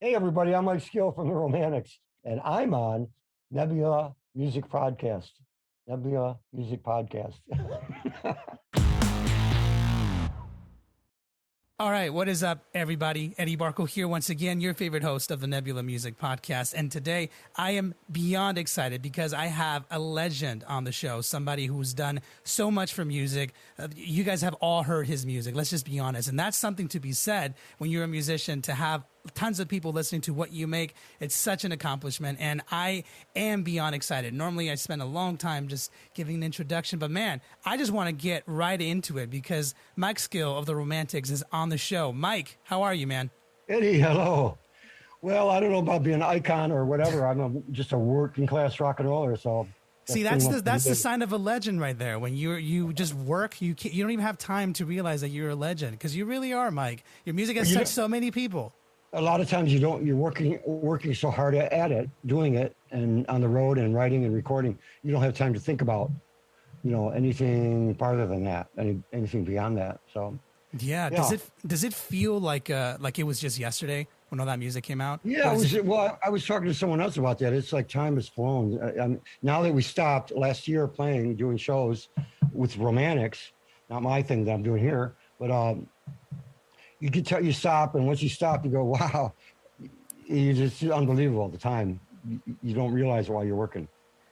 Hey, everybody, I'm Mike Skill from the Romantics, and I'm on Nebula Music Podcast. Nebula Music Podcast. All right, what is up, everybody? Eddie Barco here once again, your favorite host of the Nebula Music Podcast. And today I am beyond excited because I have a legend on the show, somebody who's done so much for music. You guys have all heard his music, let's just be honest. And that's something to be said when you're a musician, to have tons of people listening to what you make. It's such an accomplishment, and I am beyond excited. Normally I spend a long time just giving an introduction, but man, I just want to get right into it because Mike Skill of the Romantics is on the show. Mike, how are you, man? Eddie, hello. Well, I don't know about being an icon or whatever. Just a working class rock and roller. So see, that's the sign of a legend right there. When you just work, you don't even have time to realize that you're a legend, because you really are, Mike. Your music has touched so many people. A lot of times you're working so hard at it, doing it, and on the road and writing and recording, you don't have time to think about, anything farther than that, anything beyond that. So yeah. Does it feel like it was just yesterday when all that music came out? Yeah, I was talking to someone else about that. It's like time has flown. Now that we stopped last year doing shows with Romantics, not my thing that I'm doing here, but you can tell you stop, and once you stop, you go, wow, it's unbelievable the time. You don't realize while you're working.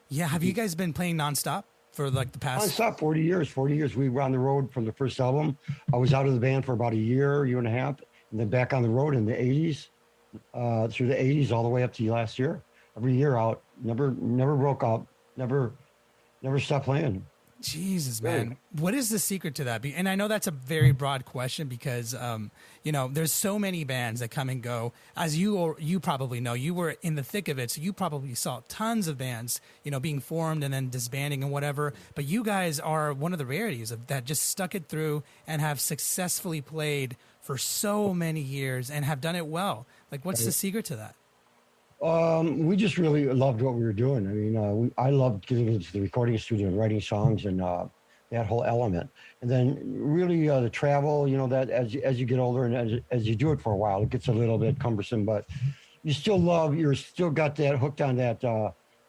Yeah, have you guys been playing nonstop for like the past? Nonstop, 40 years. 40 years. We were on the road from the first album. I was out of the band for about a year and a half, and then back on the road in the 80s, through the 80s all the way up to last year. Every year out, never broke up, never stopped playing. Jesus, man. What is the secret to that? And I know that's a very broad question because, there's so many bands that come and go. As you probably know, you were in the thick of it, so you probably saw tons of bands, being formed and then disbanding and whatever. But you guys are one of the rarities that just stuck it through and have successfully played for so many years and have done it well. Like, what's the secret to that? We just really loved what we were doing. I mean, I loved getting into the recording studio and writing songs and that whole element. And then really the travel, that as you get older and as you do it for a while, it gets a little bit cumbersome, but you're still got that hooked on that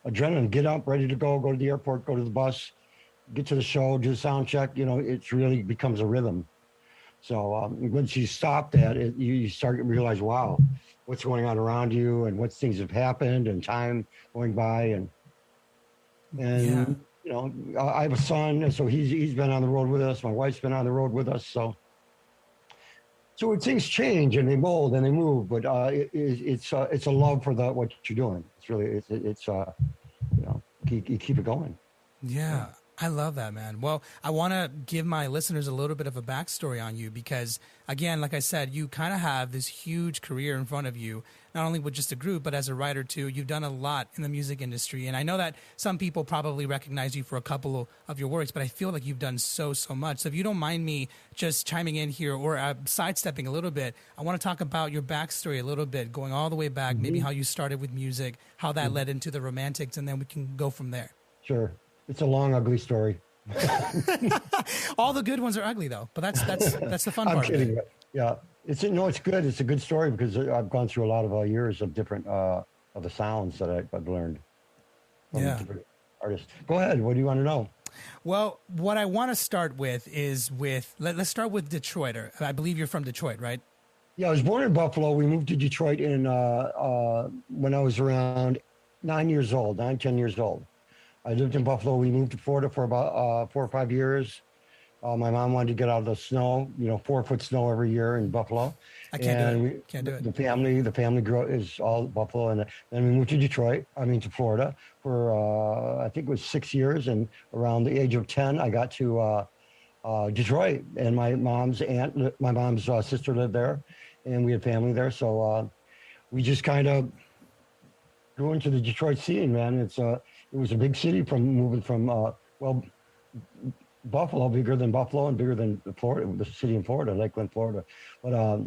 adrenaline. Get up, ready to go to the airport, go to the bus, get to the show, do the sound check. It really becomes a rhythm. So once you stop that, you start to realize, wow, what's going on around you and what things have happened and time going by. And I have a son, so he's been on the road with us. My wife's been on the road with us. So when things change and they mold and they move, but it's a love for what you're doing. It's really, you keep it going. Yeah. I love that, man. Well, I want to give my listeners a little bit of a backstory on you because, again, like I said, you kind of have this huge career in front of you, not only with just a group, but as a writer too. You've done a lot in the music industry. And I know that some people probably recognize you for a couple of your works, but I feel like you've done so much. So if you don't mind me just chiming in here or sidestepping a little bit, I want to talk about your backstory a little bit, going all the way back, maybe how you started with music, how that led into the Romantics, and then we can go from there. Sure. It's a long, ugly story. All the good ones are ugly, though. But that's the fun part. I'm kidding. Yeah, it's good. It's a good story because I've gone through a lot of years of different of the sounds that I've learned from different artists. Go ahead. What do you want to know? Well, what I want to start with is let's start with Detroit. I believe you're from Detroit, right? Yeah, I was born in Buffalo. We moved to Detroit when I was around 10 years old. I lived in Buffalo. We moved to Florida for about 4 or 5 years. My mom wanted to get out of the snow, 4-foot snow every year in Buffalo. I can't do it. Can't do it. The family is all Buffalo. And then we moved to Florida for, I think it was 6 years. And around the age of 10, I got to Detroit. And my mom's sister lived there. And we had family there. So we just kind of grew into the Detroit scene, man. It was a big city moving from Buffalo, bigger than Buffalo and bigger than Florida, the city in Florida, Lakeland, Florida. But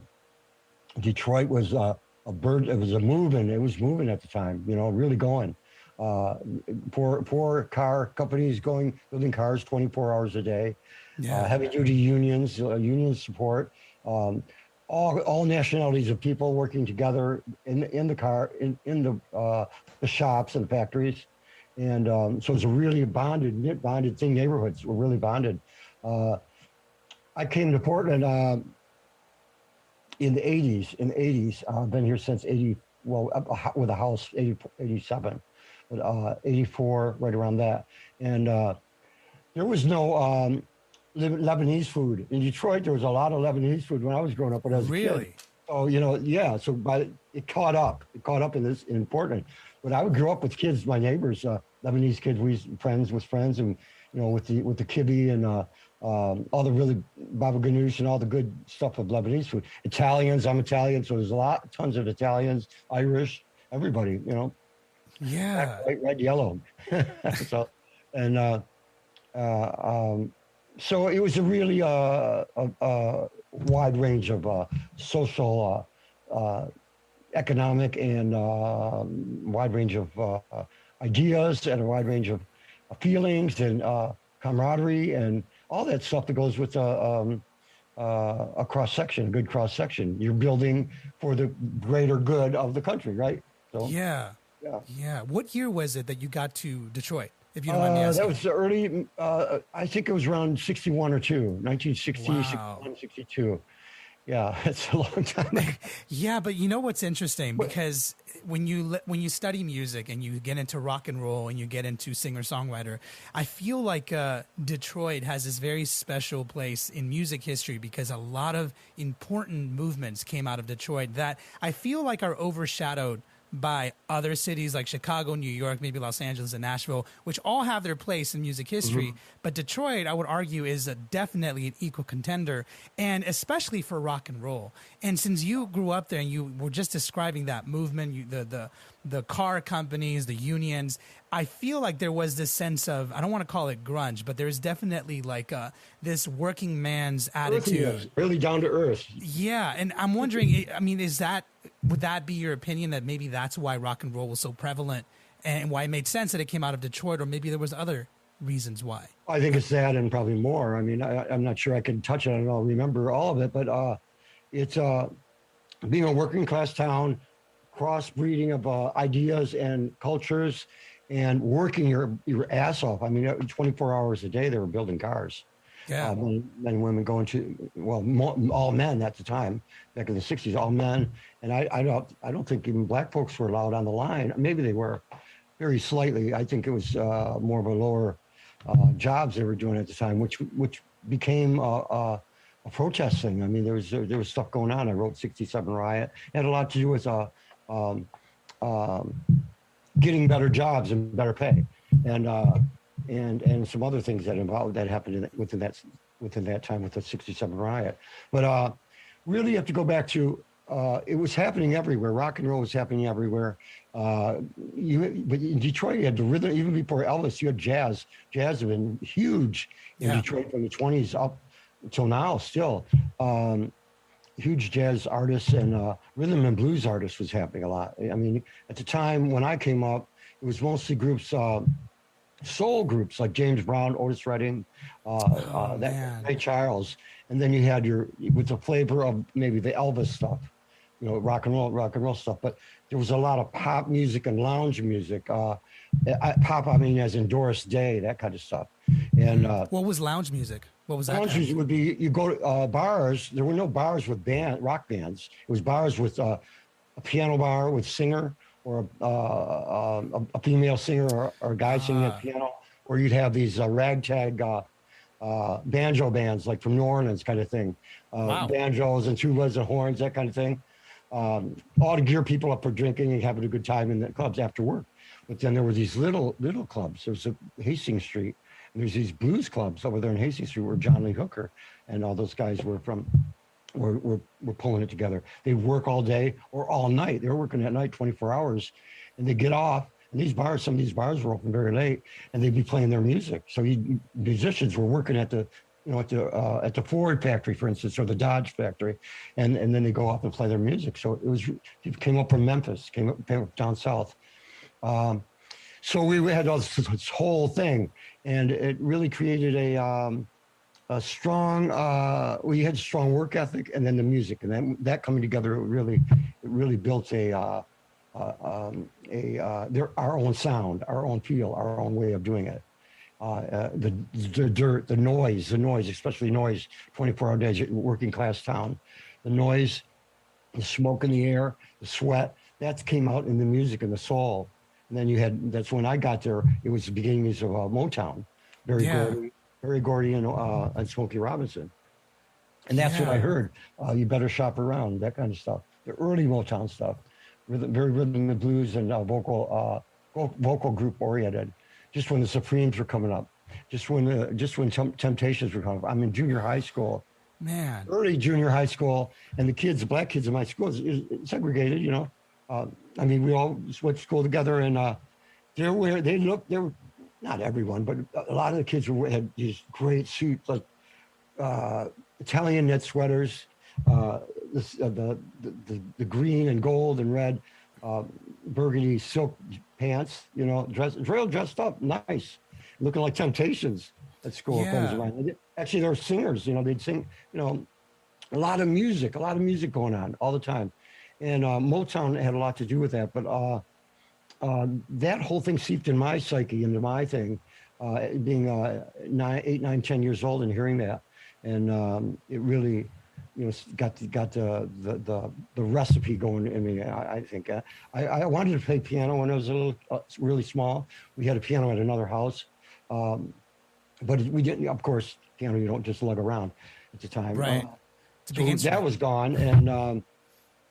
Detroit was a bird. It was moving at the time, really going. Four car companies building cars 24 hours a day. Heavy duty unions support. all nationalities of people working together in the car in the shops and the factories, and so it's a really bonded thing. Neighborhoods were really bonded. Uh, I came to Portland in the 80s. In the 80s, I've been here since 80. Well, with a house 87, but 84 right around that, and there was no Lebanese food in Detroit. There was a lot of Lebanese food when I was growing up, when I was a kid. Really? So yeah. So it caught up. It caught up in Portland. But I would grow up with kids, my neighbors, Lebanese kids. We friends with friends, and with the kibbeh and all the really baba ganoush and all the good stuff of Lebanese food. Italians. I'm Italian, so there's tons of Italians, Irish, everybody. Yeah. Black, white, red, yellow. So and. So it was a really wide range of social, economic, and wide range of ideas, and a wide range of feelings, and camaraderie, and all that stuff that goes with a cross section, a good cross section. You're building for the greater good of the country, right? So yeah. What year was it that you got to Detroit? If you don't mind me asking. That was the early, I think it was around 61 or 2, 1960, Wow. 61, 62. Yeah, it's a long time. Yeah, but you know what's interesting? Because when you study music and you get into rock and roll and you get into singer-songwriter, I feel like Detroit has this very special place in music history, because a lot of important movements came out of Detroit that I feel like are overshadowed by other cities like Chicago, New York, maybe Los Angeles and Nashville, which all have their place in music history. Mm-hmm. But Detroit, I would argue, is definitely an equal contender, and especially for rock and roll. And since you grew up there and you were just describing that movement, the car companies, the unions, I feel like there was this sense of, I don't want to call it grunge, but there's definitely like this working man's attitude. Really down to earth. Yeah. And I'm wondering, I mean, would that be your opinion, that maybe that's why rock and roll was so prevalent and why it made sense that it came out of Detroit, or maybe there was other reasons why? I think it's that and probably more. I mean, I'm not sure I can touch on it all, remember all of it, but it's being a working class town, crossbreeding of ideas and cultures, and working your ass off. I mean, 24 hours a day, they were building cars. Yeah. Men and women going to, well, all men at the time, back in the 60s, all men. And I don't think even black folks were allowed on the line. Maybe they were, very slightly. I think it was more of a lower jobs they were doing at the time, which became a protest thing. I mean, there was stuff going on. I wrote 67 Riot. It had a lot to do with getting better jobs and better pay, and some other things that happened within that time with the 67 Riot. But really, you have to go back to it was happening everywhere. Rock and roll was happening everywhere. But in Detroit, you had the rhythm. Even before Elvis, you had jazz. Jazz had been huge in Detroit from the 20s up until now. Still, huge jazz artists and rhythm and blues artists was happening a lot. I mean, at the time when I came up, it was mostly groups. Soul groups like James Brown, Otis Redding, Ray Charles, and then you had with the flavor of maybe the Elvis stuff, rock and roll stuff. But there was a lot of pop music and lounge music. Pop, I mean, as in Doris Day, that kind of stuff. And what was lounge music? What was that? Lounge music would be, you go to bars. There were no bars with rock bands. It was bars with a piano bar with singer, or a female singer, or a guy singing at piano, or you'd have these ragtag banjo bands, like from New Orleans kind of thing. Banjos and tubas and horns, that kind of thing. All to gear people up for drinking and having a good time in the clubs after work. But then there were these little clubs. There was Hastings Street, and there's these blues clubs over there in Hastings Street where John Lee Hooker and all those guys were from. We're pulling it together. They work all day or all night. They were working at night, 24 hours, and they get off. And some of these bars were open very late, and they'd be playing their music. So musicians were working at the Ford factory, for instance, or the Dodge factory, and then they go off and play their music. So it came up from Memphis, came up down south. So we had this whole thing, and it really created a strong. We had strong work ethic, and then the music, and then that coming together it really built our own sound, our own feel, our own way of doing it. The dirt, the noise, especially noise, 24-hour days, working class town, the noise, the smoke in the air, the sweat, that came out in the music and the soul. And then that's when I got there, it was the beginnings of Motown, Berry Yeah. Gordy, Berry Gordy and Smokey Robinson. And that's what I Yeah. heard. You better shop around, that kind of stuff. The early Motown stuff, very rhythm and blues and vocal group oriented. Just when the Supremes were coming up, just when Temptations were coming up. I'm in junior high school, Man. early junior high school, and the black kids in my school, is segregated. Uh, I mean, we all went to school together, and they were not everyone, but a lot of the kids had these great suits, like Italian knit sweaters, the green and gold and red, burgundy silk pants. Real dressed up, nice, looking like Temptations at school. Yeah. Comes to mind. Actually, they were singers. They'd sing. A lot of music going on all the time, and Motown had a lot to do with that. But that whole thing seeped in my psyche, into my thing, being 8, 9, 10 years old and hearing that, and it really, got the recipe going in me. I think I wanted to play piano when I was a little really small. We had a piano at another house, but we didn't. Of course, piano you don't just lug around at the time. Right. So that was gone, and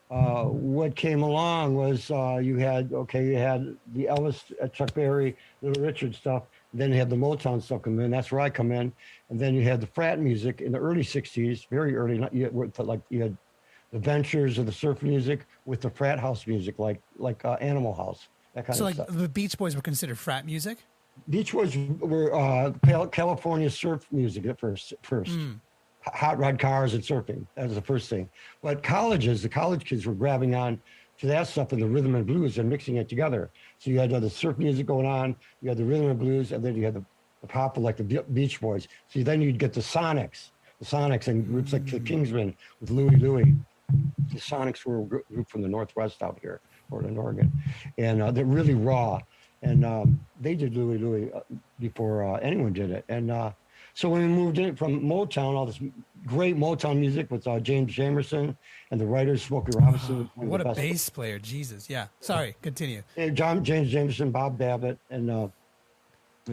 what came along was you had the Elvis, Chuck Berry, Little Richard stuff. Then you had the Motown stuff come in. That's where I come in, and then you had the frat music in the early '60s, very early. You had the Ventures of the surf music with the frat house music, like Animal House, that kind So of like stuff. the Beach Boys were considered frat music? Beach Boys were California surf music at first. Hot rod cars and surfing. That was the first thing. But the college kids were grabbing on to that stuff and the rhythm and blues and mixing it together. So you had the surf music going on, you had the rhythm and blues, and then you had the pop of like the Beach Boys. So then you'd get the Sonics and groups like the Kingsmen with Louie Louie. The Sonics were a group from the Northwest out here, Portland, Oregon. And they're really raw. And they did Louie Louie before anyone did it. And so when we moved in from Motown, all this great Motown music with James Jamerson and the writers, Smokey Robinson. What a bass player, Jesus! Yeah, sorry, continue. And James Jamerson, Bob Babbitt, and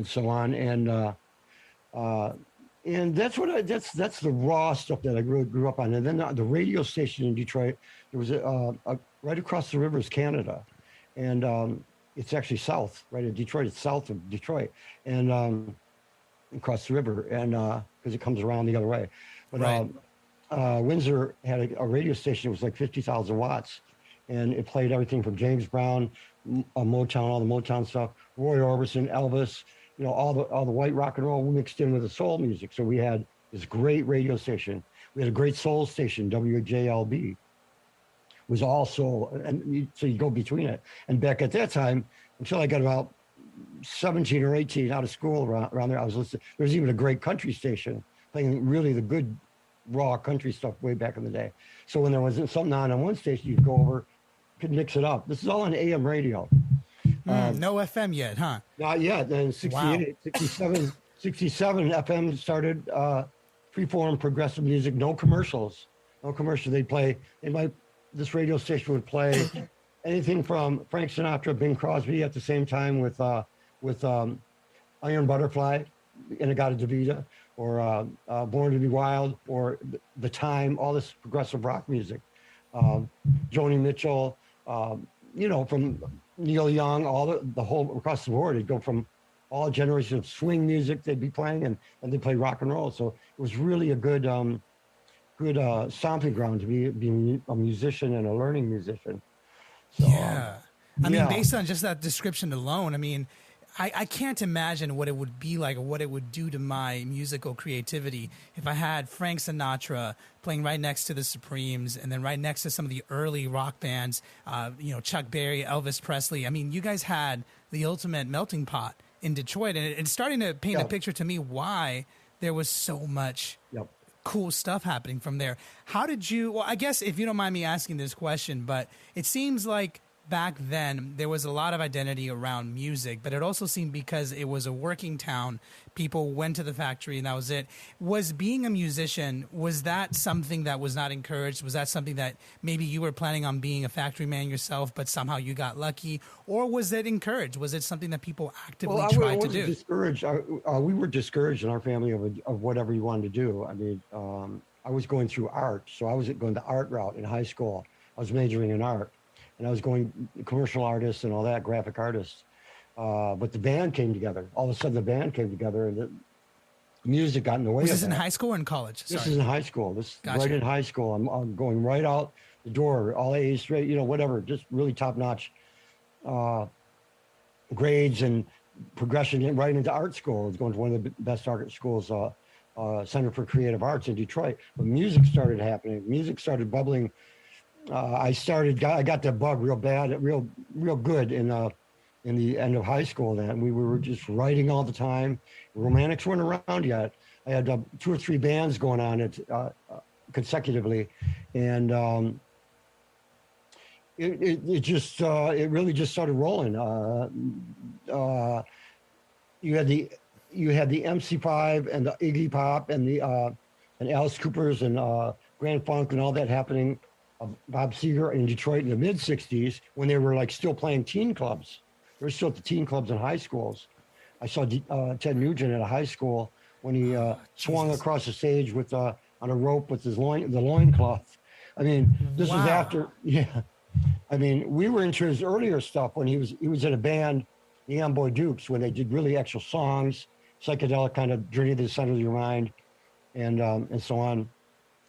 so on, and that's that's the raw stuff that I grew up on. And then the radio station in Detroit, there was right across the river is Canada, and it's actually south, right in Detroit. It's south of Detroit, and across the river, and because it comes around the other way. But Right. Windsor had a radio station. It was like 50,000 watts, and it played everything from James Brown, Motown, all the Motown stuff, Roy Orbison, Elvis, all the white rock and roll mixed in with the soul music. So we had this great radio station. We had a great soul station, WJLB. Was all soul, and so you go between it. And back at that time, until I got about 17 or 18 out of school around there, I was listening. There was even a great country station playing really the good raw country stuff way back in the day. So when there was something on one station, you'd go over, could mix it up. This is all on AM radio. No FM yet, huh? Not yet. Then 68, 67 FM started freeform progressive music, no commercials. No commercials. This radio station would play anything from Frank Sinatra, Bing Crosby at the same time with Iron Butterfly, In-A-Gadda-Da-Vida, or Born to Be Wild, or The Time, all this progressive rock music. Joni Mitchell, from Neil Young, all the whole across the board. It'd go from all generations of swing music they'd be playing, and they'd play rock and roll. So it was really a good stomping ground to be a musician and a learning musician. So, Yeah. I mean, based on just that description alone, I mean, I can't imagine what it would be like or what it would do to my musical creativity if I had Frank Sinatra playing right next to the Supremes and then right next to some of the early rock bands, Chuck Berry, Elvis Presley. I mean, you guys had the ultimate melting pot in Detroit, and it's starting to paint a picture to me why there was so much Yep. cool stuff happening from there. How did you, well, I guess if you don't mind me asking this question, but it seems like back then there was a lot of identity around music, but it also seemed because it was a working town, people went to the factory and that was it. Was being a musician, was that something that was not encouraged? Was that something that maybe you were planning on being a factory man yourself, but somehow you got lucky? Or was it encouraged? Was it something that people actively tried to do? Discouraged. We were discouraged in our family of whatever you wanted to do. I mean, I was going through art, so I was going the art route in high school. I was majoring in art, and I was going commercial artists and all that, graphic artists. But the band came together. All of a sudden, the band came together, and the music got in the way. Was of this in that. high school or in college? This is in high school. This Gotcha. right in high school. I'm going right out the door, all A's straight, whatever, just really top notch grades and progression right into art school. I was going to one of the best art schools, Center for Creative Arts in Detroit. But music started happening. Music started bubbling. I got the bug real bad, real good in the end of high school. Then we were just writing all the time. Romantics weren't around yet. I had 2 or 3 bands going on consecutively, and it really just started rolling. You had the MC5 and the Iggy Pop and and Alice Cooper's and Grand Funk and all that happening. Bob Seger in Detroit in the mid '60s when they were like still playing teen clubs. They were still at the teen clubs in high schools. I saw Ted Nugent at a high school when he swung across the stage on a rope with the loincloth. I mean, this was after. Yeah, I mean, we were into his earlier stuff when he was in a band, the Amboy Dukes, when they did really actual songs, psychedelic kind of journey to the center of your mind, and so on.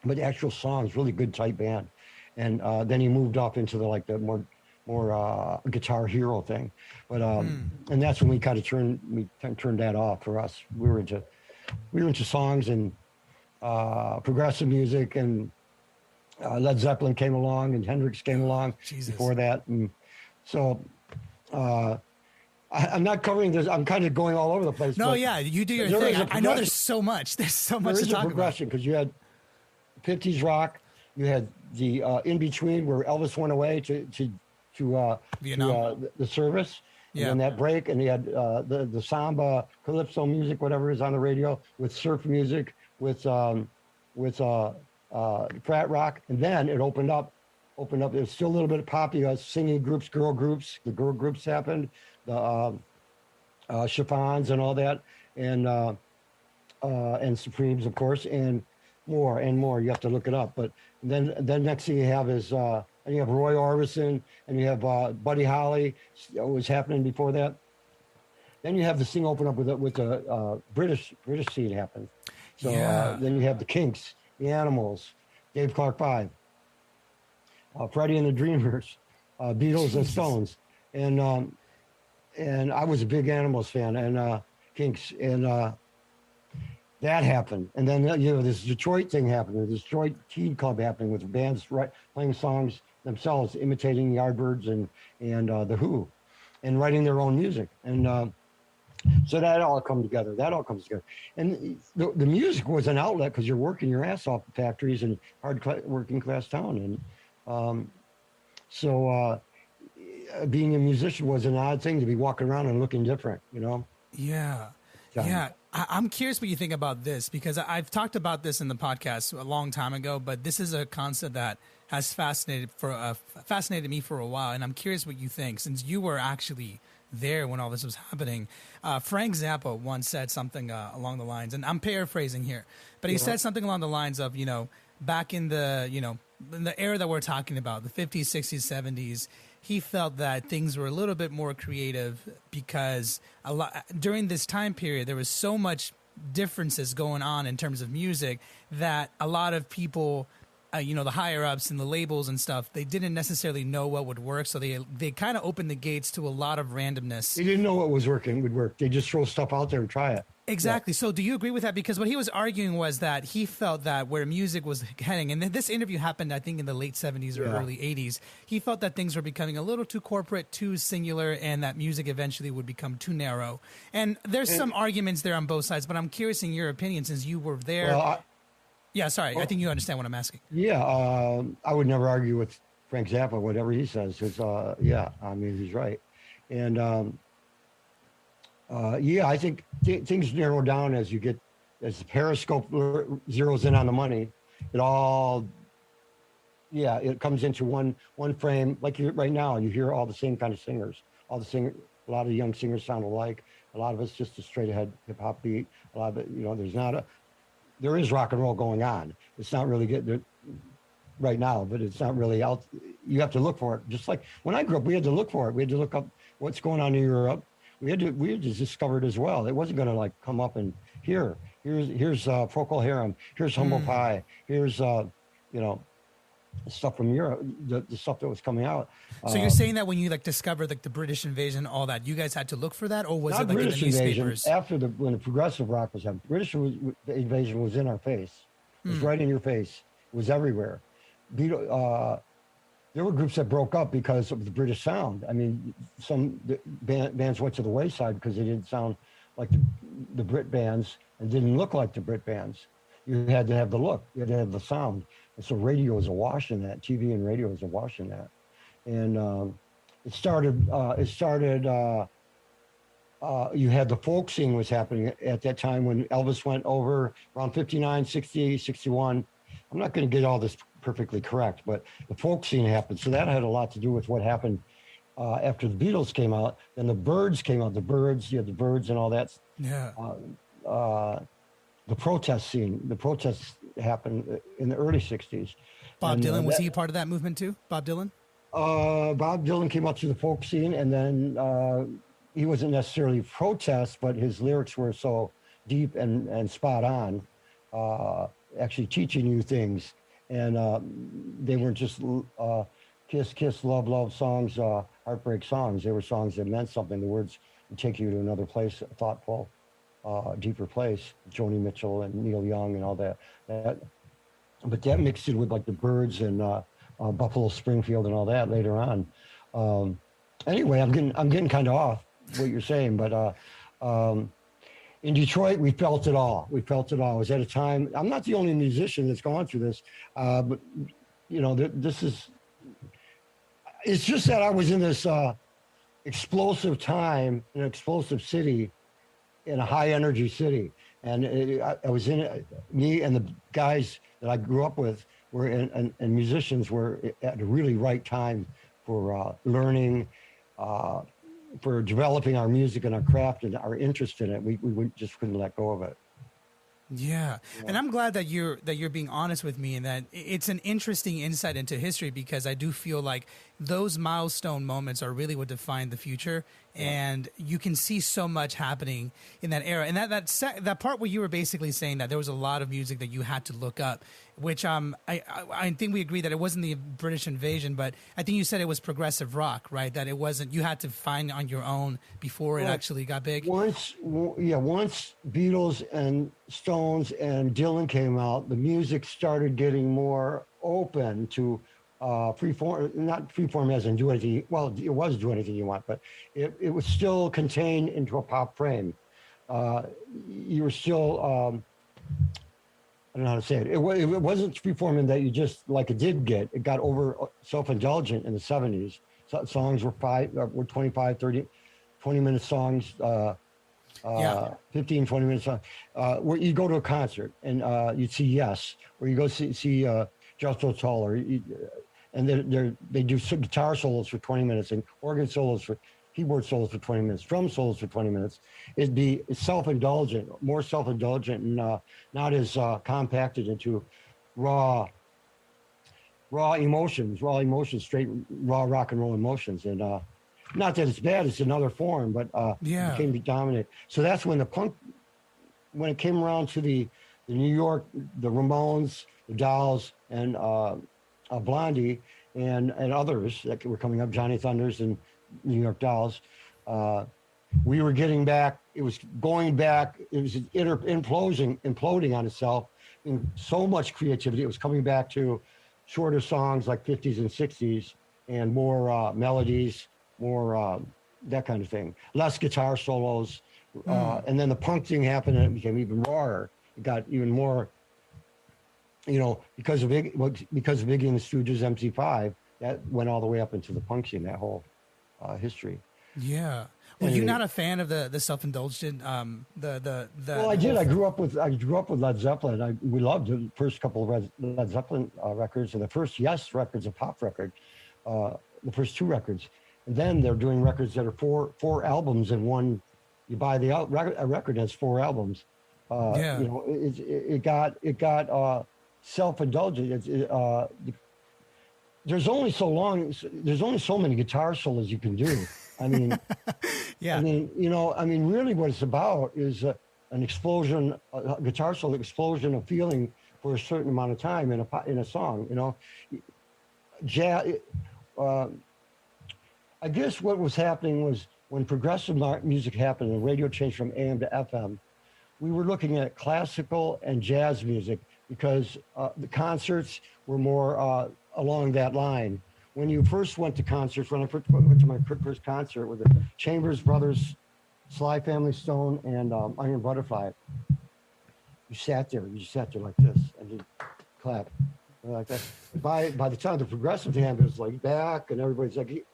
But actual songs, really good tight band. And then he moved off into the more Guitar Hero thing, but and that's when we kind of turned that off for us. We were into songs and progressive music, and Led Zeppelin came along and Hendrix came along before that, and so I'm not covering this. I'm kind of going all over the place. No, yeah, you do your thing. I know there's so much. There's so much to talk about. There is a progression because you had 50s rock. You had the in between where Elvis went away to the service, and then that break, and you had the samba, calypso music, whatever is on the radio, with surf music, with frat rock, and then it opened up. It was still a little bit of pop. You had singing groups, girl groups. The girl groups happened, the chiffons and all that, and Supremes, of course, and more and more. You have to look it up, but then next thing you have is and you have Roy Orbison, and you have Buddy Holly. What was happening before that? Then you have the thing open up with the British scene happen. So then you have the Kinks, the Animals, Dave Clark 5, Freddie and the Dreamers, Beatles and Stones, and I was a big Animals fan, and Kinks, and that happened. And then this Detroit thing happened, the Detroit Teen Club happening with bands playing songs themselves, imitating Yardbirds and the Who, and writing their own music, and so that all comes together. And the music was an outlet because you're working your ass off the factories and working class town, and so being a musician was an odd thing to be walking around and looking different, Yeah. Yeah. I'm curious what you think about this, because I've talked about this in the podcast a long time ago, but this is a concept that has fascinated me for a while. And I'm curious what you think, since you were actually there when all this was happening. Frank Zappa once said something along the lines, and I'm paraphrasing here, but he said something along the lines of, back in the, in the era that we're talking about, the 50s, 60s, 70s, he felt that things were a little bit more creative because during this time period, there was so much differences going on in terms of music that a lot of people, the higher ups and the labels and stuff, they didn't necessarily know what would work. So they kind of opened the gates to a lot of randomness. They didn't know what would work. They just throw stuff out there and try it. Exactly. So do you agree with that? Because what he was arguing was that he felt that where music was heading, and this interview happened, I think, in the late 70s or Yeah. early 80s, he felt that things were becoming a little too corporate, too singular, and that music eventually would become too narrow. And there's some arguments there on both sides, but I'm curious in your opinion, since you were there. Well, Yeah, sorry. I think you understand what I'm asking. yeah, I would never argue with Frank Zappa, whatever he says. It's, yeah, I mean, he's right. And yeah, I think things narrow down as the periscope zeroes in on the money. It all, yeah, it comes into one frame. Like right now, you hear all the same kind of singers. A lot of the young singers sound alike. A lot of it's just a straight ahead hip hop beat. A lot of it, there is rock and roll going on. It's not really good right now, but it's not really out. You have to look for it. Just like when I grew up, we had to look for it. We had to look up what's going on in Europe. We had to discover it as well. It wasn't going to like come up and here's Procol Harum, here's Humble Pie, here's stuff from Europe, the stuff that was coming out. So you're saying that when you like discovered like the British invasion, all that, you guys had to look for that, or was Not it like British in the invasion. newspapers? After when the progressive rock was happening, the invasion was in our face. It was right in your face. It was everywhere. There were groups that broke up because of the British sound. I mean, some bands went to the wayside because they didn't sound like the Brit bands and didn't look like the Brit bands. You had to have the look. You had to have the sound. And so radio is awash in that. TV and radio is awash in that. And it started. You had the folk scene was happening at that time when Elvis went over around 59, 60, 61. I'm not going to get all this perfectly correct, but the folk scene happened. So that had a lot to do with what happened after the Beatles came out. Then the Byrds came out. The Byrds, you had the Byrds and all that. Yeah. The protest scene. The protests happened in the early 60s. Bob Dylan, was he part of that movement too? Bob Dylan? Bob Dylan came out to the folk scene, and then he wasn't necessarily protest, but his lyrics were so deep and spot on, actually teaching you things. And they weren't just kiss, kiss, love, love songs, heartbreak songs. They were songs that meant something. The words would take you to another place, a thoughtful, deeper place. Joni Mitchell and Neil Young and all that. But that mixed it with like the Byrds and Buffalo Springfield and all that later on. Anyway, I'm getting kind of off what you're saying, but in Detroit, we felt it all. We felt it all. It was at a time. I'm not the only musician that's gone through this, but this is. It's just that I was in this explosive time, in an explosive city, in a high energy city, and I was in it. Me and the guys that I grew up with were and musicians were at a really right time for learning. For developing our music and our craft and our interest in it, we just couldn't let go of it. Yeah. And I'm glad that you're being honest with me, and that it's an interesting insight into history, because I do feel like those milestone moments are really what define the future. And you can see so much happening in that era. And that part where you were basically saying that there was a lot of music that you had to look up, which I think we agree that it wasn't the British invasion, but I think you said it was progressive rock, right? That it wasn't, you had to find on your own before it actually got big. Once Beatles and Stones and Dylan came out, the music started getting more open to freeform, not freeform as in do anything. Well, it was do anything you want, but it was still contained into a pop frame. You were still, I don't know how to say it. It wasn't freeforming that you just like it did get. It got over self-indulgent in the 70s. So songs were 25, 30, 20-minute songs, 15, 20-minute songs. Where you go to a concert and you'd see Yes, or you go see Just So Tall, and they do guitar solos for 20 minutes and organ solos keyboard solos for 20 minutes, drum solos for 20 minutes. It'd be self-indulgent, more self-indulgent, and not as compacted into raw emotions, straight raw rock and roll emotions. And not that it's bad, it's another form, but it became dominant. So that's when the punk, when it came around to the New York, the Ramones, the Dolls, and Blondie, and others that were coming up, Johnny Thunders and New York Dolls, we were getting back it was going back. It was imploding on itself. In so much creativity, it was coming back to shorter songs like 50s and 60s, and more melodies, more that kind of thing. Less guitar solos, and then the punk thing happened, and it became even rawer. It got even more, because of Iggy and the Stooges, MC5, that went all the way up into the punk scene. That whole history. Yeah. Were you not a fan of the self-indulgent? Well, I did. I grew up with Led Zeppelin. We loved the first couple of Led Zeppelin records, and the first Yes record's a pop record. The first two records, and then they're doing records that are four albums in one. You buy a record that's 4 albums. It got self-indulgent. There's only so many guitar solos you can do. I mean, yeah. I mean, really, what it's about is an explosion, a guitar solo explosion of feeling for a certain amount of time in a song. Jazz. I guess what was happening was when progressive music happened and radio changed from AM to FM, we were looking at classical and jazz music because the concerts were more along that line. When you first went to concerts, when I first went to my first concert with the Chambers Brothers, Sly Family Stone, and Iron Butterfly, you sat there like this and you clap like that. By the time the progressive hand was like back and everybody's like,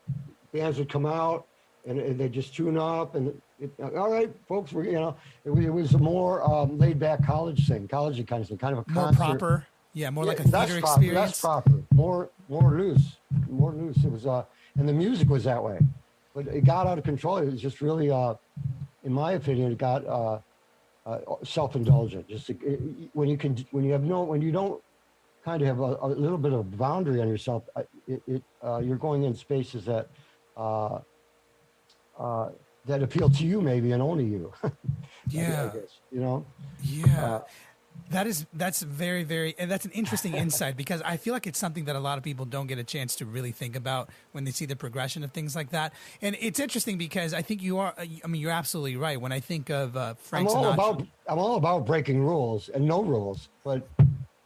bands would come out and they just tune up and all right, folks, it was a more laid back college kind of thing, kind of a more concert. proper. Yeah, more like a theater experience. That's proper. More loose. It was, and the music was that way, but it got out of control. It was just really, in my opinion, it got self-indulgent. Just when you don't kind of have a little bit of boundary on yourself, you're going in spaces that appeal to you maybe and only you. Yeah. I guess, Yeah. That's very, very, and that's an interesting insight because I feel like it's something that a lot of people don't get a chance to really think about when they see the progression of things like that. And it's interesting because I think you're absolutely right. When I think of Frank Sinatra. I'm all about breaking rules and no rules, but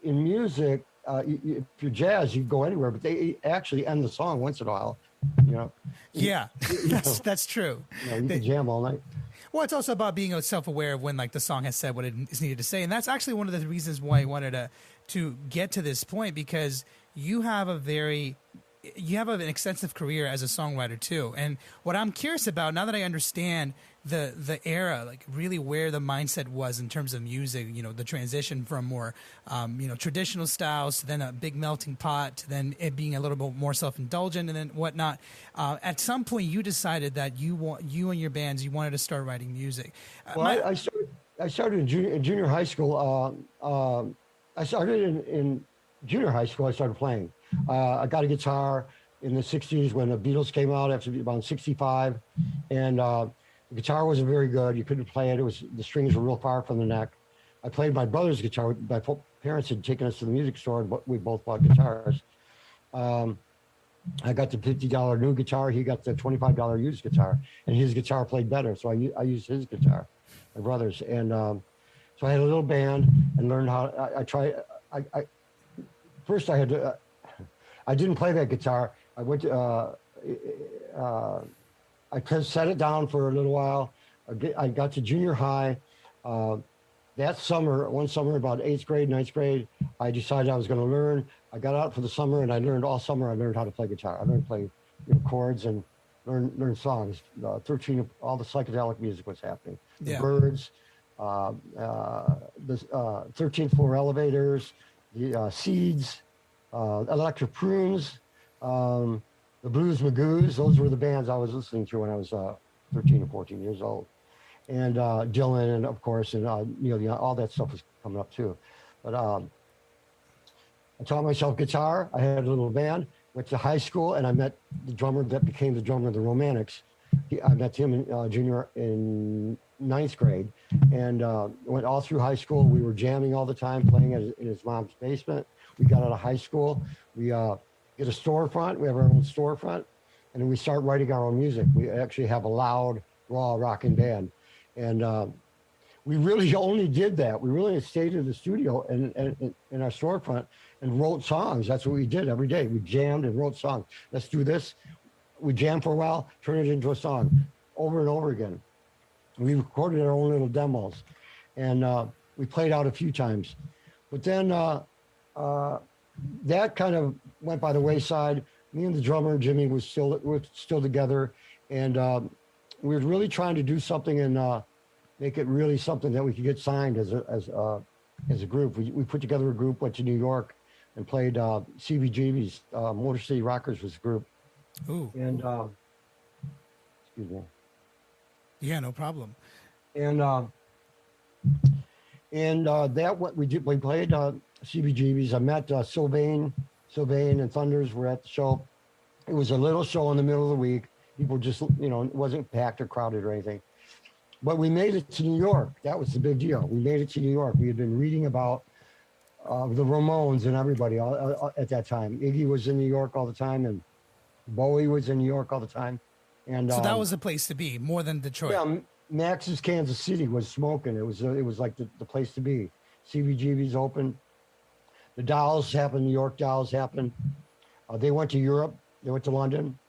in music, if you're jazz, you can go anywhere, but they actually end the song once in a while, Yeah, that's true. You can jam all night. Well, it's also about being self-aware of when the song has said what it is needed to say. And that's actually one of the reasons why I wanted to get to this point, because you have an extensive career as a songwriter too. And what I'm curious about, now that I understand the era, really where the mindset was in terms of music, the transition from more, traditional styles to then a big melting pot to then it being a little bit more self-indulgent and then whatnot. At some point you decided that you and your bands, you wanted to start writing music. I started in junior high school. I started in junior high school. I started playing. I got a guitar in the 60s when the Beatles came out after about 65. And the guitar wasn't very good. You couldn't play it. The strings were real far from the neck. I played my brother's guitar. My parents had taken us to the music store, but we both bought guitars. I got the $50 new guitar. He got the $25 used guitar. And his guitar played better, so I used his guitar, my brother's. And so I had a little band and learned how. First I had to. I didn't play that guitar. I went to. I set it down for a little while. I got to junior high. That summer, one summer, about 8th grade, 9th grade, I decided I was going to learn. I got out for the summer, and I learned all summer. I learned how to play guitar. I learned to play chords and learn songs. All the psychedelic music was happening. The Birds, the 13th Floor Elevators, the Seeds, Electric Prunes, the Blues Magoos. Those were the bands I was listening to when I was 13 or 14 years old. And Dylan, and of course, and Neil Young, all that stuff was coming up too. But I taught myself guitar. I had a little band. Went to high school, and I met the drummer that became the drummer of the Romantics. I met him in 9th grade, and went all through high school. We were jamming all the time, playing in his mom's basement. We got out of high school. We get a storefront. We have our own storefront, and then we start writing our own music. We actually have a loud, raw rocking band. And we really only did that. We really stayed in the studio and in our storefront and wrote songs. That's what we did every day. We jammed and wrote songs. Let's do this. We jammed for a while, turn it into a song over and over again. We recorded our own little demos, and we played out a few times. But then that kind of went by the wayside. Me and the drummer Jimmy were still together, and we were really trying to do something and make it really something that we could get signed as a group. We put together a group, went to New York, and played CBGB's Motor City Rockers was the group. Ooh. And excuse me. Yeah, no problem. And that what we did. We played CBGB's. I met Sylvain and Thunders were at the show. It was a little show in the middle of the week. People just, it wasn't packed or crowded or anything. But we made it to New York. That was the big deal. We made it to New York. We had been reading about the Ramones and everybody at that time. Iggy was in New York all the time, and Bowie was in New York all the time. And so that was the place to be, more than Detroit. Yeah, Max's Kansas City was smoking. It was like the place to be. CBGB's open. The Dolls happened. New York Dolls happened. They went to Europe. They went to London.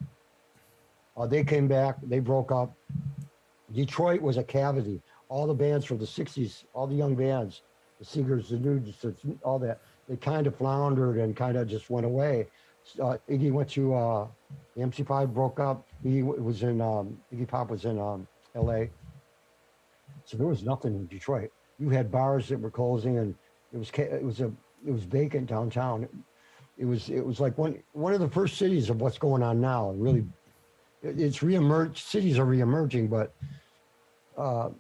They came back. They broke up. Detroit was a cavity. All the bands from the 60s, all the young bands, the Seegers, the Nudes, all that, they kind of floundered and kind of just went away. Iggy went to the MC5, broke up. Iggy Pop was in L.A. So there was nothing in Detroit. You had bars that were closing, and it was vacant downtown. It was like one of the first cities of what's going on now. And really, it's reemerged. Cities are reemerging, but God,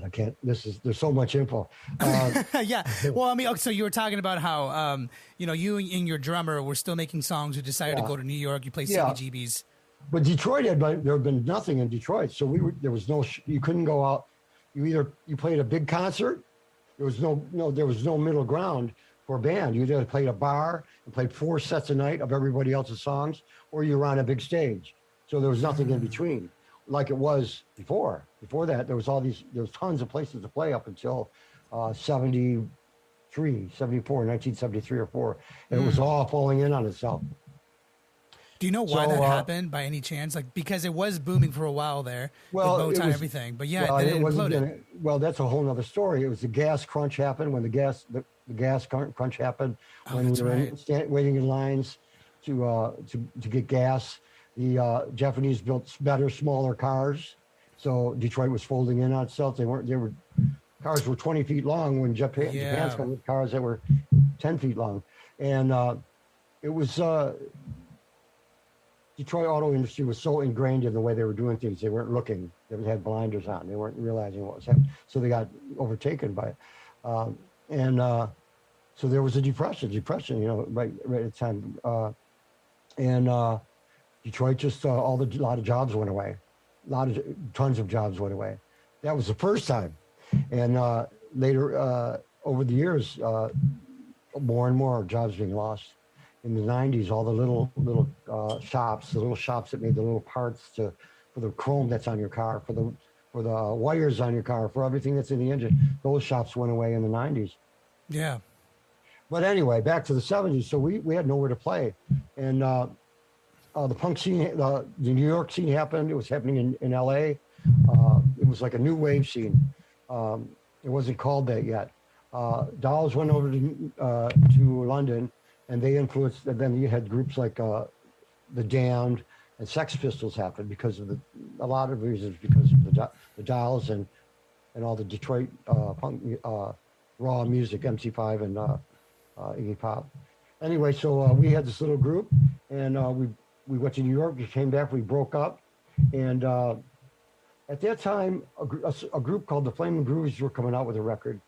I can't. There's so much info. Yeah. Well, I mean, okay, so you were talking about how you and your drummer were still making songs. You decided to go to New York. You played CBGB's. But Detroit there had been nothing in Detroit, so there was no. You couldn't go out. You played a big concert. There was no middle ground for a band. You either played a bar and played 4 sets a night of everybody else's songs, or you were on a big stage. So there was nothing in between, like it was before. Before that, there was tons of places to play up until 73, 74, 1973 or 4, and it was all falling in on itself. Do you know why that happened by any chance? Like, because it was booming for a while there, with Motown and everything. But yeah, then it imploded. Well, that's a whole other story. It was the gas crunch happened when the gas crunch happened when we were waiting in lines to get gas. The Japanese built better, smaller cars, so Detroit was folding in on itself. Cars were 20 feet long when Japan's come with cars that were 10 feet long, and it was. Detroit auto industry was so ingrained in the way they were doing things. They weren't looking. They had blinders on. They weren't realizing what was happening. So they got overtaken by it. So there was a depression, right at the time. Detroit just, a lot of jobs went away. Tons of jobs went away. That was the first time. And later, over the years, more and more jobs being lost. In the 90s, all the little shops, that made the little parts for the chrome that's on your car, for the wires on your car, for everything that's in the engine, those shops went away in the 90s. Yeah. But anyway, back to the 70s. So we had nowhere to play, and the punk scene, the New York scene happened. It was happening in L.A. It was like a new wave scene. It wasn't called that yet. Dolls went over to London. And they influenced, and then you had groups like The Damned and Sex Pistols happened because of a lot of reasons, because of the Dolls and all the Detroit punk raw music, MC5 and Iggy Pop. Anyway, so we had this little group, and we went to New York. We came back. We broke up, and at that time, a group called the Flamin' Groovies were coming out with a record.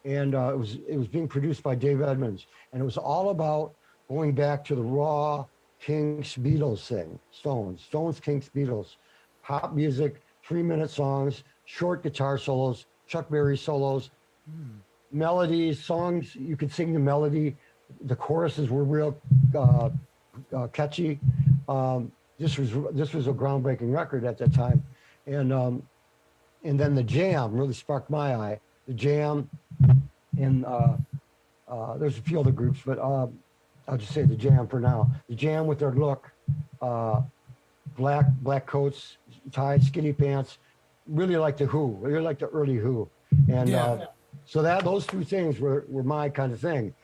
And it was being produced by Dave Edmunds, and it was all about going back to the raw Kinks Beatles thing. Stones, Kinks, Beatles, pop music, 3-minute songs, short guitar solos, Chuck Berry solos, melodies, songs. You could sing the melody. The choruses were real catchy. This was a groundbreaking record at that time, and And then the Jam really sparked my eye. The Jam and there's a few other groups, but I'll just say the Jam for now. The Jam with their look, uh, black coats, ties, skinny pants, really like the Who, really like the early Who, and Yeah. so that those two things were my kind of thing.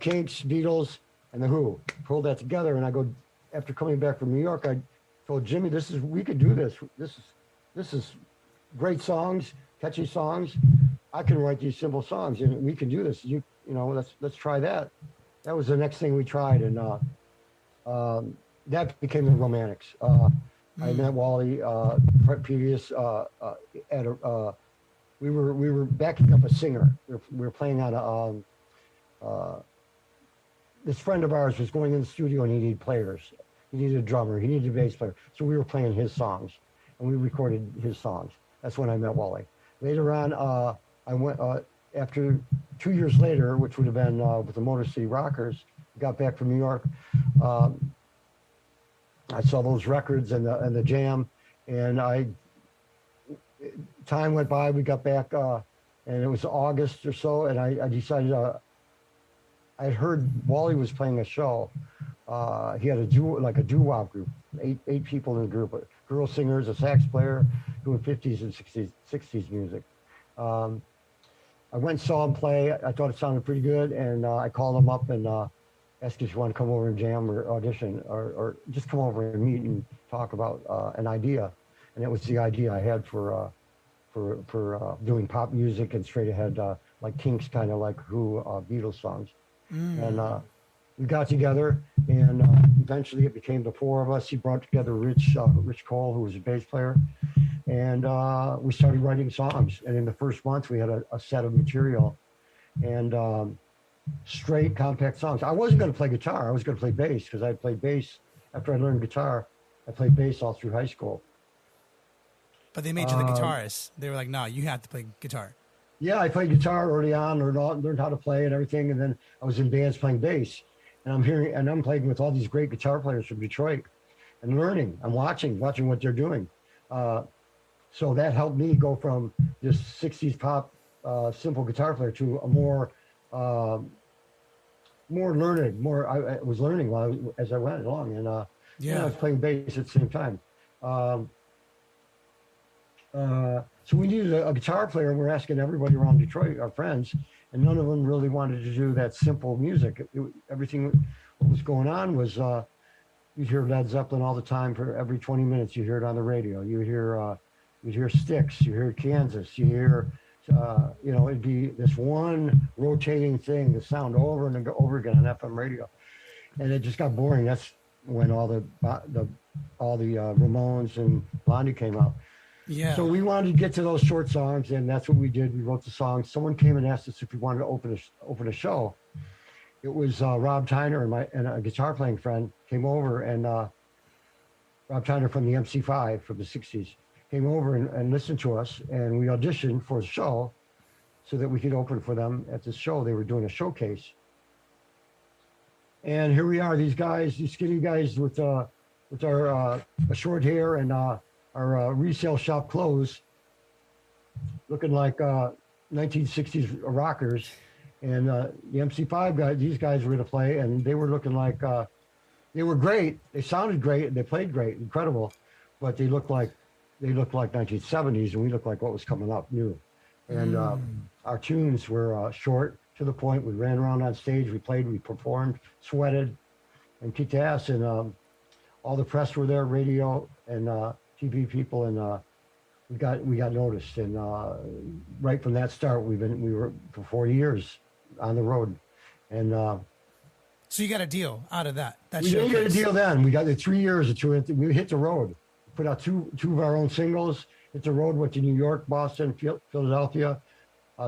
Kinks, Beatles, and the Who. Pulled that together, and I go after coming back from New York. I told Jimmy, we could do this. This is great songs, catchy songs. I can write these simple songs, and we can do this. Let's try that. That was the next thing we tried, and that became the Romantics. I met Wally previous at a. We were backing up a singer. We were playing on this friend of ours was going in the studio and he needed players. He needed a drummer. He needed a bass player. So we were playing his songs, and we recorded his songs. That's when I met Wally. Later on, I went after 2 years later, which would have been with the Motor City Rockers. Got back from New York. I saw those records and the Jam, and time went by. We got back, and it was August or so, and I decided. I'd heard Wally was playing a show. He had a doo-wop group, eight people in the group, girl singers, a sax player, doing 50s and 60s music. I went and saw him play. I thought it sounded pretty good, and I called him up and asked if you want to come over and jam or audition, or just come over and meet and talk about an idea. And it was the idea I had for doing pop music and straight ahead, like Kinks, kind of like Who, Beatles songs. And we got together, and eventually it became the four of us. He brought together Rich Cole, who was a bass player, and we started writing songs. And in the first month, we had a set of material, and straight compact songs. I wasn't going to play guitar. I was going to play bass because I had played bass after I learned guitar. I played bass all through high school. But they made you the guitarist. They were like, no, you have to play guitar. Yeah, I played guitar early on, learned how to play and everything, and then I was in bands playing bass. And I'm playing with all these great guitar players from Detroit, and learning. I'm watching what they're doing. So that helped me go from this '60s pop simple guitar player to a more learned. I was learning as I went along, and I was playing bass at the same time. So we needed a guitar player, and we're asking everybody around Detroit, our friends, and none of them really wanted to do that simple music. Everything what was going on was you'd hear Led Zeppelin all the time. For every 20 minutes, you hear it on the radio. You'd hear Styx, you hear Kansas, you hear it'd be this one rotating thing, the sound over and over again on FM radio, and it just got boring. That's when all the Ramones and Blondie came out. Yeah. So we wanted to get to those short songs, and that's what we did. We wrote the songs. Someone came and asked us if we wanted to open a show. It was Rob Tyner and a guitar playing friend came over, and Rob Tyner from the MC5 from the '60s came over and listened to us, and we auditioned for the show so that we could open for them at this show. They were doing a showcase, and here we are. These skinny guys with our short hair and our resale shop clothes, looking like 1960s rockers, and the MC5 guys. These guys were going to play, and they were looking like they were great. They sounded great. They played great, incredible, but they looked like 1970s, and we looked like what was coming up new. And our tunes were short, to the point. We ran around on stage. We played. We performed, sweated, and kicked ass. And all the press were there, radio and TV people, and we got noticed. And right from that start, we were for 4 years on the road, and so you got a deal out of that. We didn't get a deal then. We got the 3 years or two. We hit the road, put out two of our own singles. Hit the road, went to New York, Boston, Philadelphia,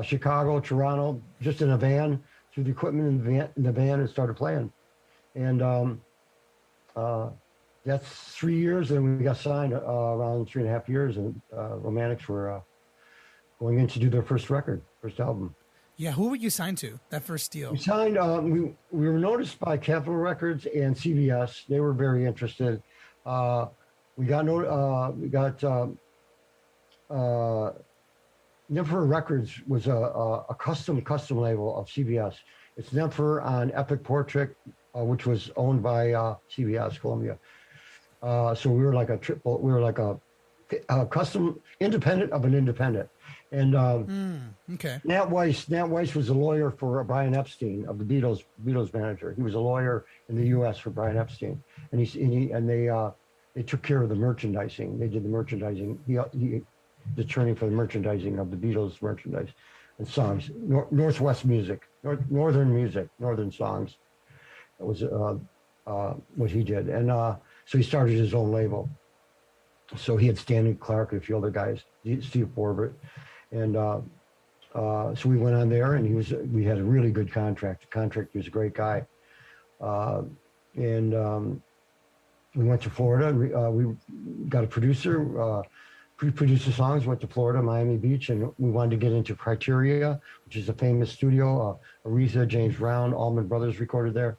Chicago, Toronto, just in a van, threw the equipment in the van, and started playing. And that's 3 years, and we got signed around 3.5 years, and Romantics were going in to do their first album. Yeah, who were you signed to, that first deal? We signed, we were noticed by Capitol Records and CBS. They were very interested. Nympher Records was a custom label of CBS. It's Nympher on Epic Portrait, which was owned by CBS Columbia. So we were like a custom independent of an independent. And Okay. Nat Weiss was a lawyer for Brian Epstein of the Beatles manager. He was a lawyer in the U.S. for Brian Epstein, and they took care of the merchandising. They did the merchandising. He the attorney for the merchandising of the Beatles merchandise and songs, Northwest music, northern music, northern songs. That was what he did, and so he started his own label. So he had Stanley Clark and a few other guys, Steve Forbert, and so we went on there, and we had a really good contract. The contractor was a great guy, and we went to Florida. We got a producer. Pre-produced the songs, went to Florida, Miami Beach, and we wanted to get into Criteria, which is a famous studio. Aretha, James Brown, Allman Brothers recorded there.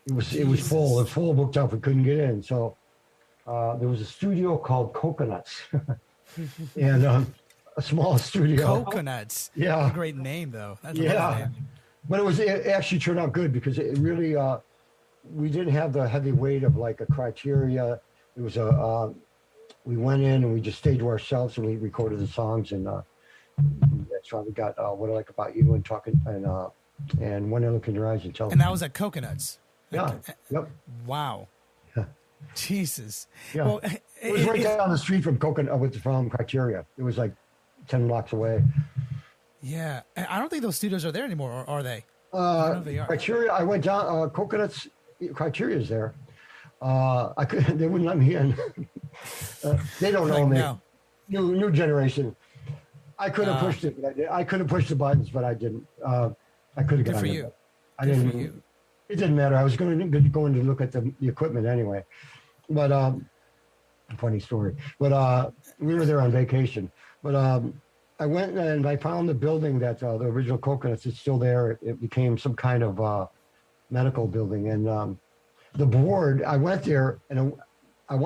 It was full. It was full, booked up. We couldn't get in. So there was a studio called Coconuts, and a small studio. Coconuts. Yeah. What a great name, though. That's a nice name. But it actually turned out good because it really we didn't have the heavy weight of like a Criteria. It was we went in and we just stayed to ourselves and we recorded the songs, and that's why we got What I Like About You and Talking and When I Look in Your Eyes and Tell. And that was at Coconuts. Yeah. Yep. Wow. Yeah. Jesus. Yeah. Well, it was right down the street from from Criteria. It was like 10 blocks away. Yeah. I don't think those studios are there anymore, or are they? I don't know if they are. Criteria. I went down. Coconuts. Criteria's there. I could. They wouldn't let me in. They don't know me. No. New generation. I could have pushed it, but I did. I could have pushed the buttons, but I didn't. I could have Good gotten for it. you. I didn't. For you. It didn't matter. I was going to look at the equipment anyway. But funny story. But we were there on vacation. But I went and I found the building that the original Coconuts is still there. It became some kind of medical building, and the board. I went there and I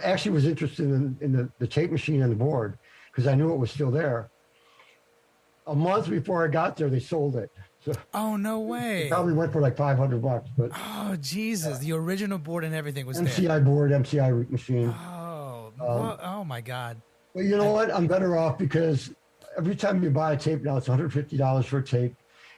actually was interested in the tape machine and the board because I knew it was still there. A month before I got there, they sold it. So oh, no way. it probably went for like $500, but oh, Jesus, the original board and everything was MCI there. board, MCI machine. Oh, oh my God. Well, you know what? I'm better off because every time you buy a tape now, it's $150 for a tape.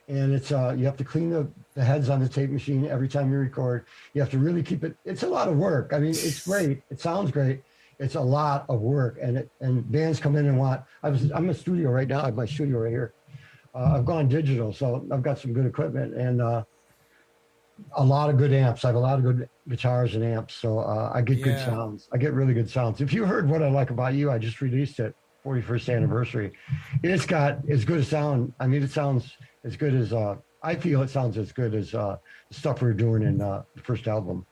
And it's you have to clean the heads on the tape machine every time you record. You have to really keep it. It's a lot of work. I mean, it's great. It sounds great. It's a lot of work. And bands come in and want. I'm a studio right now. I have my studio right here. I've gone digital, so I've got some good equipment and a lot of good amps. I have a lot of good guitars and amps, so I get good sounds. I get really good sounds. If you heard What I Like About You, I just released it, 41st anniversary. It's got as good a sound. I mean, it sounds as good as I feel it sounds as good as the stuff we were doing in the first album.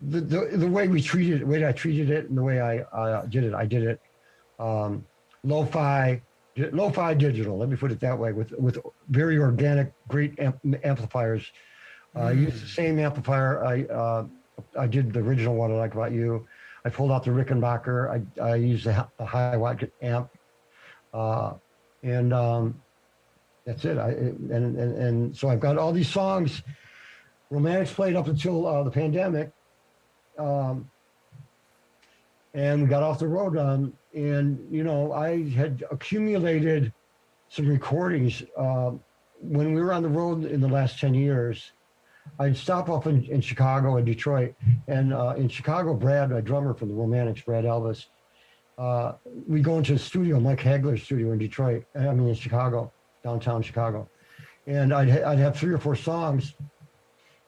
The way we treated it, the way I treated it, and the way I did it, lo-fi digital. Let me put it that way, with very organic, great amplifiers. I used the same amplifier. I did the original What I Like About You. I pulled out the Rickenbacker. I used the high watt amp, and that's it. And so I've got all these songs. Romantics played up until the pandemic, and we got off the road. And you know, I had accumulated some recordings when we were on the road in the last 10 years. I'd stop off in Chicago and Detroit, and in Chicago, Brad, a drummer from the Romantics, Brad Elvis, we go into a studio, Mike Hagler's studio in Detroit. I mean, in Chicago. Downtown Chicago, and I'd have 3 or 4 songs,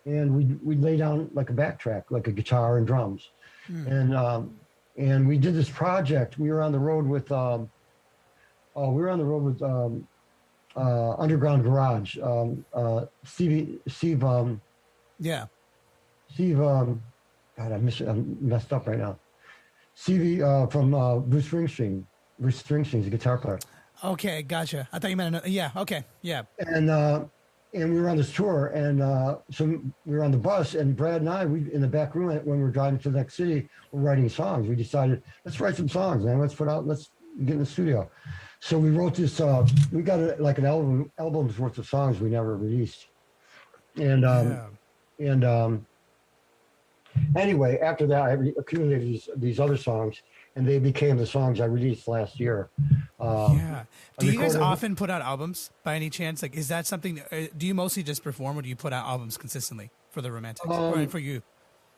and we'd lay down like a backtrack, like a guitar and drums, and we did this project. We were on the road with Underground Garage, Steve. Steve. God, I'm messed up right now. Stevie from Bruce Springsteen. Bruce Springsteen's a guitar player. Okay, gotcha. I thought you meant another. Yeah, okay, yeah. And we were on this tour, and so we were on the bus, and Brad and I, we in the back room when we were driving to the next city, we're writing songs. We decided, let's write some songs, man. Let's get in the studio. So we wrote this. We got like an album's worth of songs we never released, and Yeah. and anyway, after that, I accumulated these other songs, and they became the songs I released last year. Yeah. I Do you guys recorded. often put out albums by any chance? Like, is that something? Do you mostly just perform, or do you put out albums consistently for the Romantics, or for you?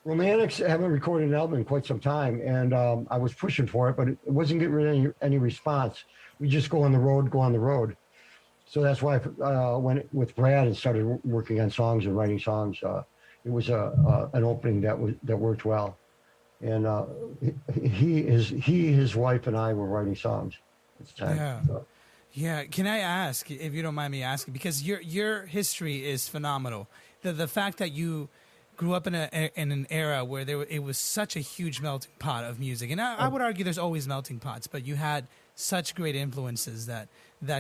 Romantics haven't recorded an album in quite some time, and I was pushing for it, but it wasn't getting any response. We just go on the road, go on the road. So that's why I went with Brad and started working on songs and writing songs. It was an opening that worked well, and his wife, and I were writing songs at the time. Yeah. So, Yeah. Can I ask, if you don't mind me asking, because your history is phenomenal. The fact that you grew up in an era where it was such a huge melting pot of music, and I would argue there's always melting pots, but you had such great influences that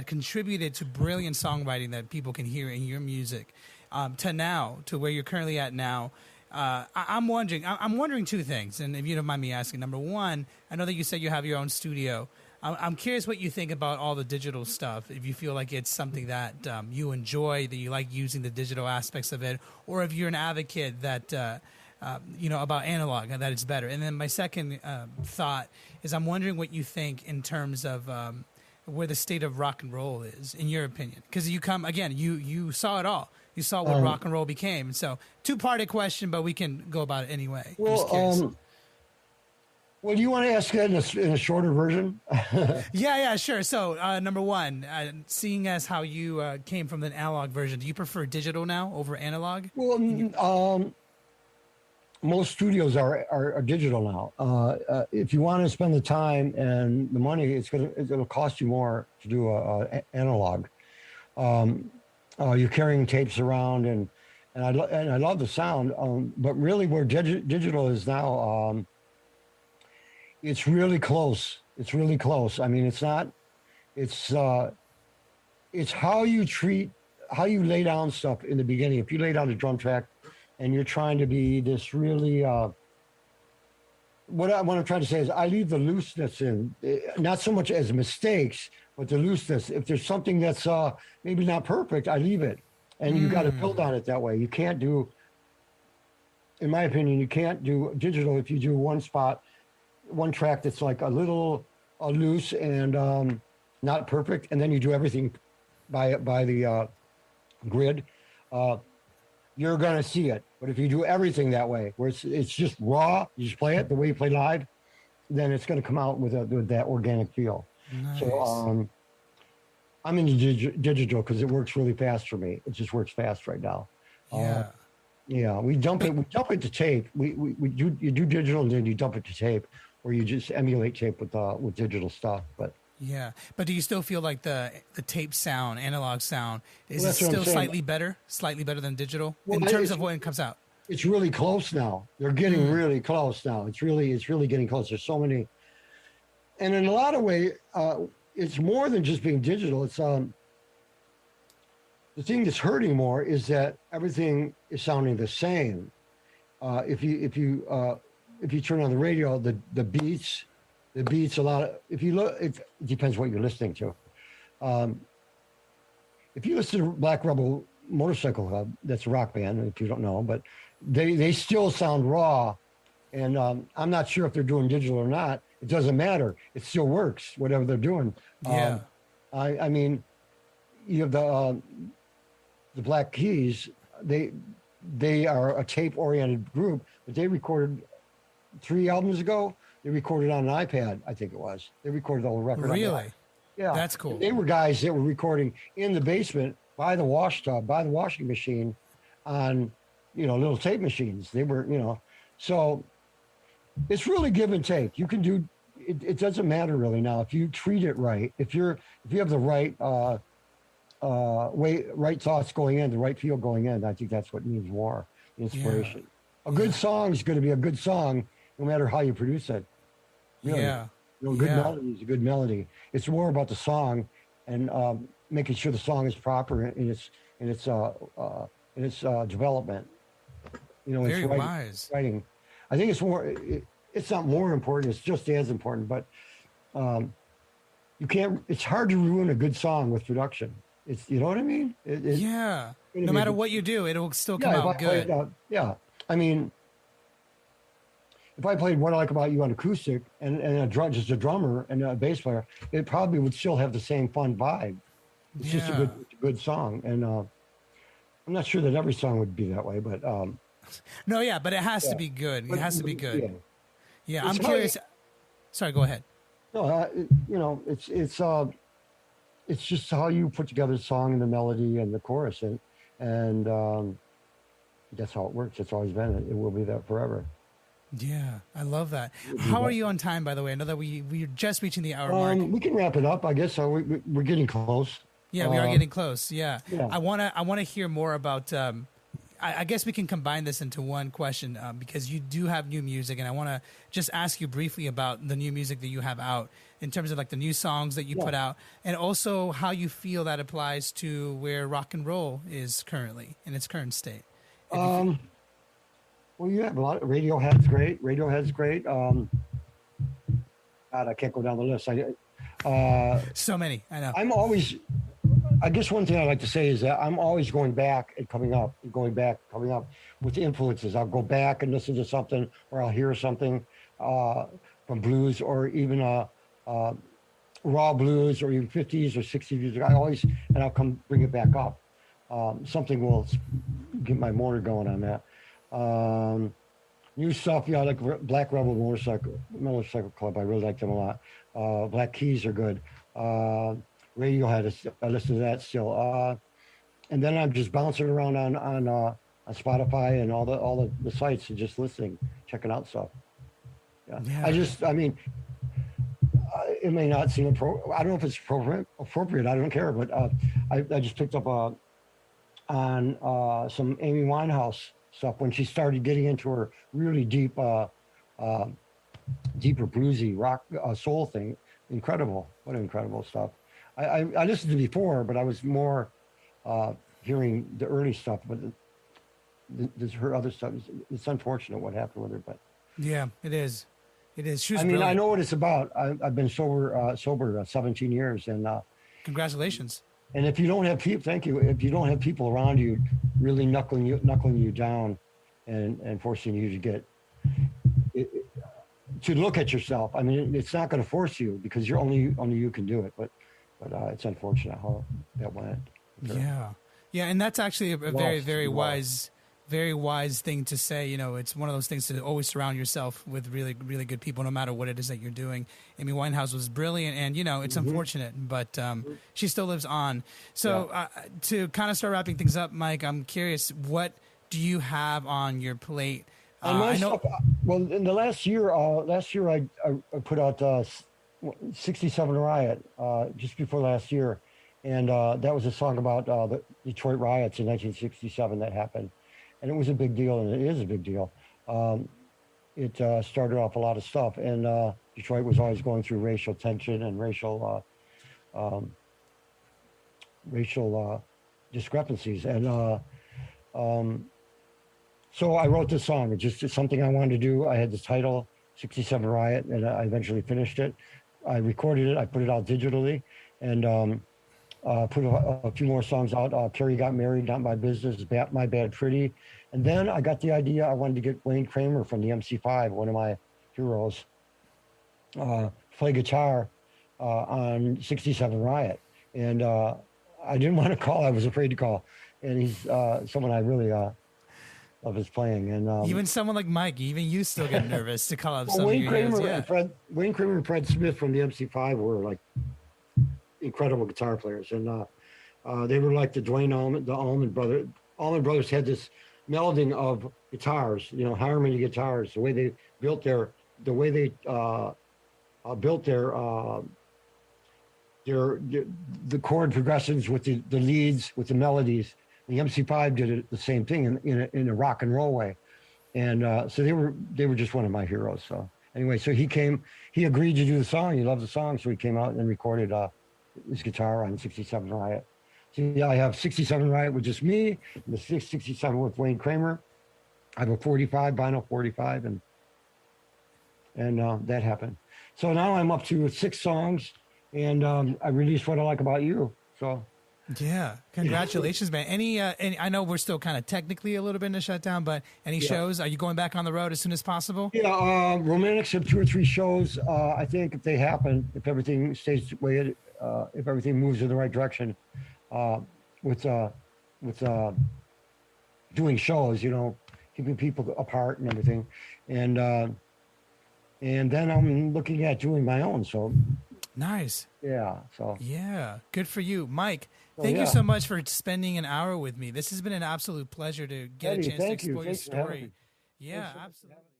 contributed to brilliant songwriting that people can hear in your music, to where you're currently at now. I'm wondering two things, and if you don't mind me asking, number one, I know that you said you have your own studio. I'm curious what you think about all the digital stuff. If you feel like it's something that you enjoy, that you like using the digital aspects of it, or if you're an advocate that about analog and that it's better. And then my second thought is, I'm wondering what you think in terms of where the state of rock and roll is, in your opinion, because you saw it all. You saw what rock and roll became. So two-parted question, but we can go about it anyway. Well, do you want to ask that in a shorter version? Yeah, sure. So, number one, seeing as how you came from the analog version, do you prefer digital now over analog? Well, most studios are digital now. If you want to spend the time and the money, it'll cost you more to do a analog. You're carrying tapes around, and I love the sound. But really, where digital is now. It's really close. It's really close. I mean, it's not. It's how you lay down stuff in the beginning. If you lay down a drum track, and you're trying to be this really. What I'm trying to say is, I leave the looseness in, not so much as mistakes, but the looseness. If there's something that's maybe not perfect, I leave it, and you got to build on it that way. You can't do. In my opinion, you can't do digital if you do one track that's like a little loose and not perfect, and then you do everything by the grid. You're gonna see it. But if you do everything that way, where it's just raw, you just play it the way you play live, then it's gonna come out with that organic feel. Nice. So I'm into digital because it works really fast for me. It just works fast right now. Yeah. Yeah, we dump it to tape. You do digital and then you dump it to tape, or you just emulate tape with digital stuff. But yeah, but do you still feel like the tape sound, analog sound, is Well, it that's what I'm still saying. slightly better than digital Well, in terms of when it comes out? it's really close now. They're getting really close now. It's really getting close. There's so many, and in a lot of ways, it's more than just being digital. It's the thing that's hurting more is that everything is sounding the same. If you turn on the radio, the beats a lot of, if you look, it depends what you're listening to. If you listen to Black Rebel Motorcycle Club, that's a rock band, if you don't know, but they still sound raw, and I'm not sure if they're doing digital or not. It doesn't matter. It still works, whatever they're doing. Yeah. I mean, you have the Black Keys. They are a tape-oriented group, but they recorded 3 albums ago. They recorded on an iPad, I think it was. They recorded the whole record. Really? Yeah. That's cool. They were guys that were recording in the basement by the wash tub, by the washing machine, on little tape machines. They were so it's really give and take. You can do it. It doesn't matter really now if you treat it right. If you have the right right thoughts going in, the right feel going in. I think that's what needs more inspiration. Yeah. A good song is going to be a good song, no matter how you produce it. Really. Yeah. Good melody is a good melody. It's more about the song and making sure the song is proper in its development. Very it's wise. Writing. I think it's more. It's not more important. It's just as important. But you can't. It's hard to ruin a good song with production. It's you know what I mean. Yeah. No matter what you do, it'll still come Yeah, if I out played, good. yeah, I mean, if I played "What I Like About You" on acoustic and just a drummer and a bass player, it probably would still have the same fun vibe. It's just Yeah. a good song, and I'm not sure that every song would be that way, but No, yeah, but it has to yeah, be good. It but, has to be good. yeah, Yeah, it's I'm how curious. Sorry, go ahead. no, you know, it's just how you put together the song and the melody and the chorus, and that's how it works. It's always been. It will be that forever. Yeah, I love that. It will be How are that. you on time, by the way? I know that we're just reaching the hour mark. We can wrap it up, I guess. So we're getting close. Yeah, we are Uh, getting close. Yeah, yeah. I wanna hear more about. I guess we can combine this into one question because you do have new music, and I want to just ask you briefly about the new music that you have out in terms of like the new songs that you Yeah. put out, and also how you feel that applies to where rock and roll is currently in its current state. If you feel, Um, well, you have a lot. Radiohead's great. Radiohead's great. God, I can't go down the list. so many, I know. I'm always. I guess one thing I like to say is that I'm always going back and coming up, and going back, coming up with the influences. I'll go back and listen to something, or I'll hear something uh, from blues, or even uh, raw blues, or even 50s or 60s music. I'll come bring it back up. Something will get my motor going on that. Um, New stuff, yeah, like Black Rebel Motorcycle Club. I really like them a lot. Black Keys are good. Radiohead, I listen to that still. And then I'm just bouncing around on Spotify and all the sites and just listening, checking out stuff. Yeah, Yeah, I mean, it may not seem I don't know if it's appropriate. I don't care, but I just picked up on some Amy Winehouse stuff when she started getting into her really uh, deeper bluesy rock soul thing. Incredible! What incredible stuff! I listened to before, but I was more uh, hearing the early stuff. But her other stuff. It's unfortunate what happened with her, but yeah, it is. It is. She was I mean, I brilliant. know what it's about. I've been sober 17 years, Congratulations. and if you don't have people, thank you. If you don't have people around you really knuckling you down, and forcing you to get to look at yourself. I mean, it's not going to force you because you're only you can do it. But it's unfortunate how that went. Yeah, yeah, and that's actually a very, Lost, very lost. very wise thing to say. You know, it's one of those things to always surround yourself with really, really good people, no matter what it is that you're doing. Amy Winehouse was brilliant, and you know, it's unfortunate, but she still lives on. So to kind of start wrapping things up, Mike, I'm curious, what do you have on your plate? And my I know. stuff. Well, in the last year, I put out 67 Riot just before last year, and that was a song about the Detroit riots in 1967 that happened, and it was a big deal, and it is a big deal. It started off a lot of stuff, and Detroit was always going through racial tension and racial discrepancies, and so I wrote this song. It's something I wanted to do. I had the title 67 Riot, and I eventually finished it. I recorded it. I put it out digitally, and put a few more songs out. Carrie Got Married, Not My Business, My Bad Pretty. And then I got the idea I wanted to get Wayne Kramer from the MC5, one of my heroes, play guitar on 67 Riot. And I didn't want to call. I was afraid to call. And he's someone I really of his playing, and Even someone like Mike, even you still get nervous to call up well, some of your heroes. Yeah. Wayne Kramer and Fred Smith from the MC5 were like incredible guitar players, and they were like the Allman Brothers. Allman Brothers had this melding of guitars, harmony guitars. The way they built the chord progressions with the leads with the melodies. The MC5 did the same thing in a rock and roll way, and so they were just one of my heroes. So anyway, so he agreed to do the song. He loved the song, so he came out and recorded his guitar on 67 Riot. So yeah, I have 67 Riot with just me, and the 67 with Wayne Kramer. I have a 45 vinyl 45, and that happened. So now I'm up to 6 songs, and I released What I Like About You. So Yeah, congratulations, man. Any, I know we're still kind of technically a little bit in a shutdown, but any yeah, shows? Are you going back on the road as soon as possible? yeah. Romantics have 2 or 3 shows. I think if they happen, if everything stays the way it, if everything moves in the right direction, uh, with with doing shows, keeping people apart and everything, and uh, and then I'm looking at doing my own. So Nice. yeah, so Yeah, good for you, Mike. so Thank you yeah, so much for spending an hour with me. This has been an absolute pleasure to get a Eddie, chance to thank you. explore your Thanks for having story. me. Yeah, Thanks so much for having absolutely. me.